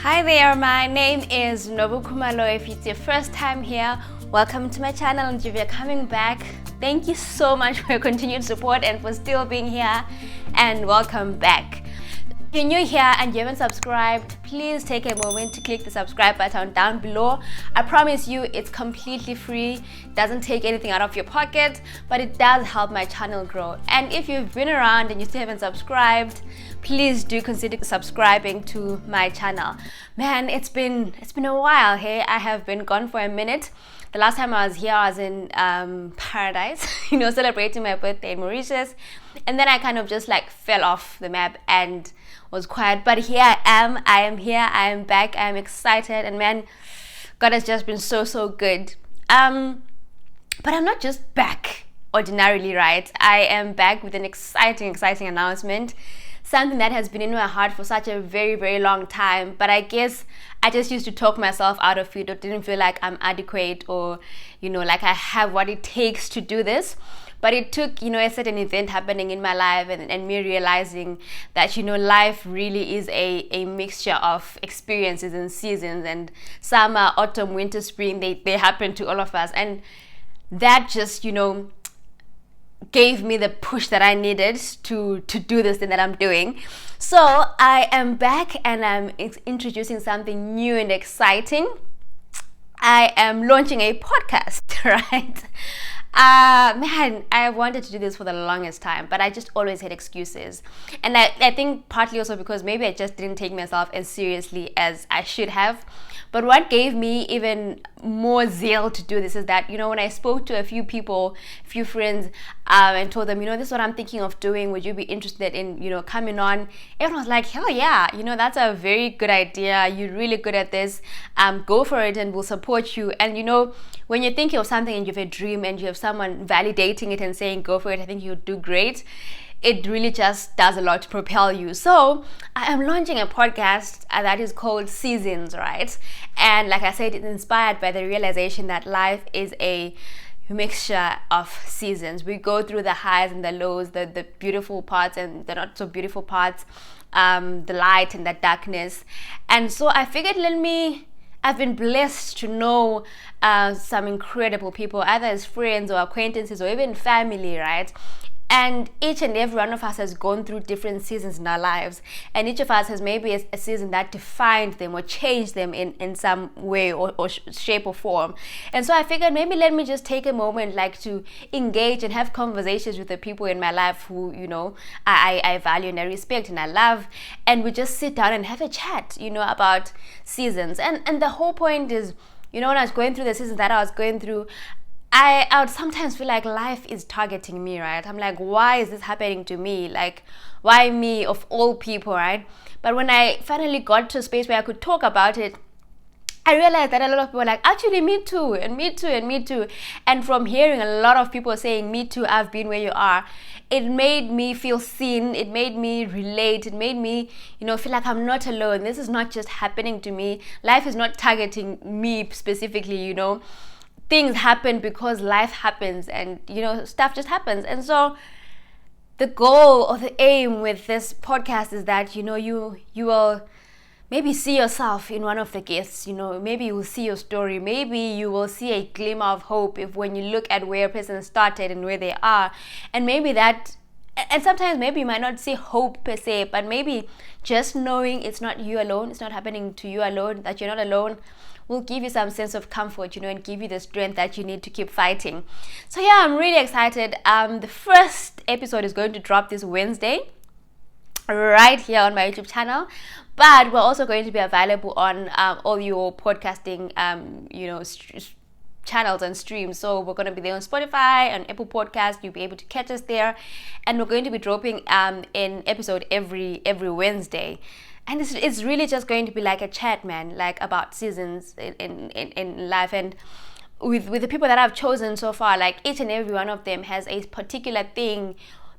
Hi there, my name is Nobu Kumalo. If it's your first time here, welcome to my channel, and if you're coming back, thank you so much for your continued support and for still being here, and welcome back. If you're new here and you haven't subscribed, please take a moment to click the subscribe button down below. I promise you it's completely free, doesn't take anything out of your pocket, but it does help my channel grow. And if you've been around and you still haven't subscribed, please do consider subscribing to my channel. Man, it's been a while. Hey, I have been gone for a minute. The last time I was here, I was in paradise, celebrating my birthday in Mauritius. And then I kind of just fell off the map and was quiet. But here I am here, I am back, I am excited. And man, God has just been so good. But I'm not just back ordinarily, right? I am back with an exciting announcement. Something that has been in my heart for such a very long time, but I guess I just used to talk myself out of it, or didn't feel like I'm adequate, or like I have what it takes to do this. But it took a certain event happening in my life and me realizing that life really is a mixture of experiences and seasons, and summer, autumn, winter, spring, they happen to all of us, and that just gave me the push that I needed to do this thing that I'm doing. So I am back and I'm introducing something new and exciting. I am launching a podcast, right? Man, I wanted to do this for the longest time, but I just always had excuses. And I think partly also because maybe I just didn't take myself as seriously as I should have. But what gave me even more zeal to do this is that, when I spoke to a few people, a few friends, and told them, this is what I'm thinking of doing. Would you be interested in, coming on? Everyone was like, hell yeah, that's a very good idea. You're really good at this. Go for it and we'll support you. And, when you're thinking of something and you have a dream and you have someone validating it and saying, go for it, I think you'll do great. It really just does a lot to propel you. So I am launching a podcast that is called Seasons, right? And like I said, it's inspired by the realization that life is a mixture of seasons. We go through the highs and the lows, the beautiful parts and the not so beautiful parts, the light and the darkness. And so I figured I've been blessed to know some incredible people, either as friends or acquaintances or even family, right? And each and every one of us has gone through different seasons in our lives. And each of us has maybe a season that defined them or changed them in some way or shape or form. And so I figured maybe let me just take a moment to engage and have conversations with the people in my life who, I value and I respect and I love. And we just sit down and have a chat, about seasons. And the whole point is, when I was going through the seasons that I was going through, I would sometimes feel like life is targeting me, right? I'm like, why is this happening to me? Why me of all people, right? But when I finally got to a space where I could talk about it, I realized that a lot of people were like, actually, me too, and me too, and me too. And from hearing a lot of people saying, me too, I've been where you are, it made me feel seen. It made me relate. It made me, feel like I'm not alone. This is not just happening to me. Life is not targeting me specifically, Things happen because life happens, and stuff just happens. And so the goal or the aim with this podcast is that you will maybe see yourself in one of the guests. Maybe you will see your story. Maybe you will see a glimmer of hope if when you look at where a person started and where they are. And maybe that, and sometimes maybe you might not see hope per se, but maybe just knowing it's not you alone, it's not happening to you alone, that you're not alone, will give you some sense of comfort, and give you the strength that you need to keep fighting. So yeah, I'm really excited. The first episode is going to drop this Wednesday, right here on my YouTube channel, but we're also going to be available on all your podcasting, channels and streams. So we're going to be there on Spotify and Apple Podcast. You'll be able to catch us there, and we're going to be dropping an episode every Wednesday. And it's really just going to be like a chat, man, about seasons in life. And with the people that I've chosen so far, each and every one of them has a particular thing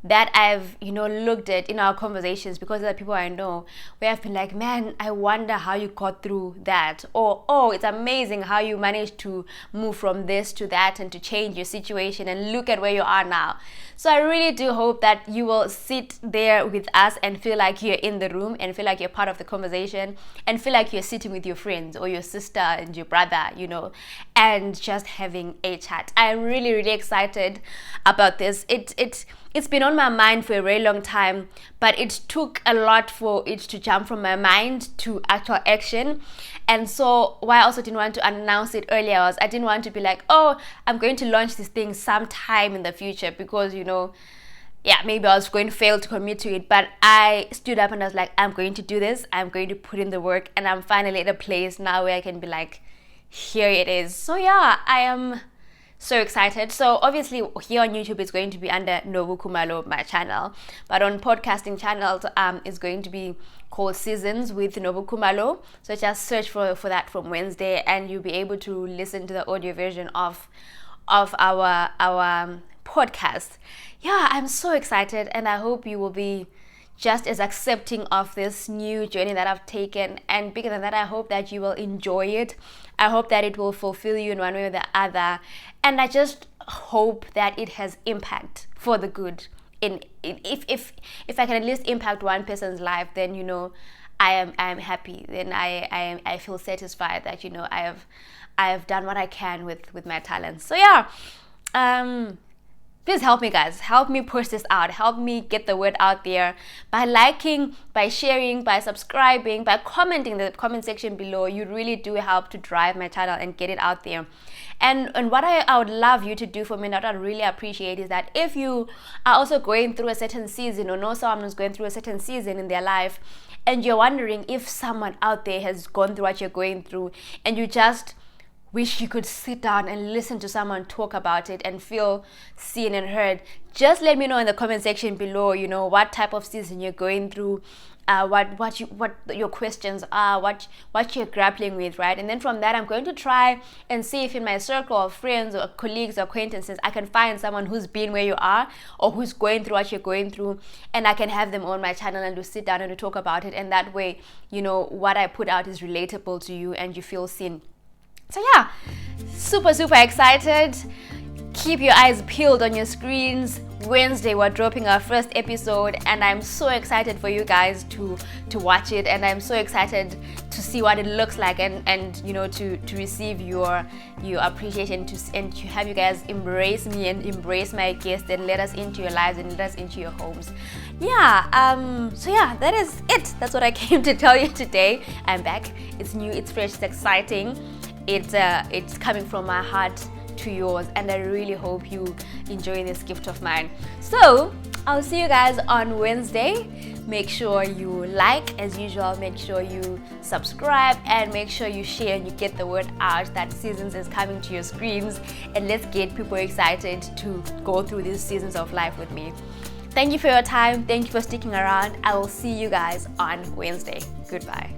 that I've, looked at in our conversations, because of the people I know, where I've been like, man, I wonder how you got through that. Or, oh, it's amazing how you managed to move from this to that and to change your situation and look at where you are now. So I really do hope that you will sit there with us and feel like you're in the room and feel like you're part of the conversation and feel like you're sitting with your friends or your sister and your brother, and just having a chat. I'm really, really excited about this. It's been on my mind for a very long time, but it took a lot for it to jump from my mind to actual action. And so why I also didn't want to announce it earlier was I didn't want to be like, oh, I'm going to launch this thing sometime in the future, because, maybe I was going to fail to commit to it. But I stood up and I was like, I'm going to do this. I'm going to put in the work. And I'm finally at a place now where I can be like, here it is. So yeah, I am so excited. So obviously here on YouTube it's going to be under Nobu Khumalo, my channel, but on podcasting channels it's going to be called Seasons with Nobu Khumalo. So just search for that from Wednesday, and you'll be able to listen to the audio version of our podcast. Yeah, I'm so excited, and I hope you will be just as accepting of this new journey that I've taken. And bigger than that, I hope that you will enjoy it. I hope that it will fulfill you in one way or the other. And I just hope that it has impact for the good. If I can at least impact one person's life, then I am happy. Then I feel satisfied that I have done what I can with my talents. So yeah, please help me, guys. Help me push this out. Help me get the word out there by liking, by sharing, by subscribing, by commenting in the comment section below. You really do help to drive my channel and get it out there. And what I would love you to do for me, and what I really appreciate, is that if you are also going through a certain season, or know someone who's going through a certain season in their life, and you're wondering if someone out there has gone through what you're going through, and you just wish you could sit down and listen to someone talk about it and feel seen and heard, just let me know in the comment section below, what type of season you're going through, what your questions are, what you're grappling with, right? And then from that, I'm going to try and see if in my circle of friends or colleagues or acquaintances, I can find someone who's been where you are or who's going through what you're going through, and I can have them on my channel and to sit down and to talk about it. And that way, what I put out is relatable to you and you feel seen. So yeah, super excited. Keep your eyes peeled on your screens. Wednesday we're dropping our first episode, and I'm so excited for you guys to watch it, and I'm so excited to see what it looks like, and to receive your appreciation, and to have you guys embrace me and embrace my guests and let us into your lives and let us into your homes. Yeah, so yeah, that is it. That's what I came to tell you today. I'm back. It's new, it's fresh, it's exciting. It's coming from my heart to yours, and I really hope you enjoy this gift of mine. So I'll see you guys on Wednesday. Make sure you like, as usual, make sure you subscribe, and make sure you share and you get the word out that Seasons is coming to your screens, and let's get people excited to go through these seasons of life with me. Thank you for your time. Thank you for sticking around. I will see you guys on Wednesday. Goodbye.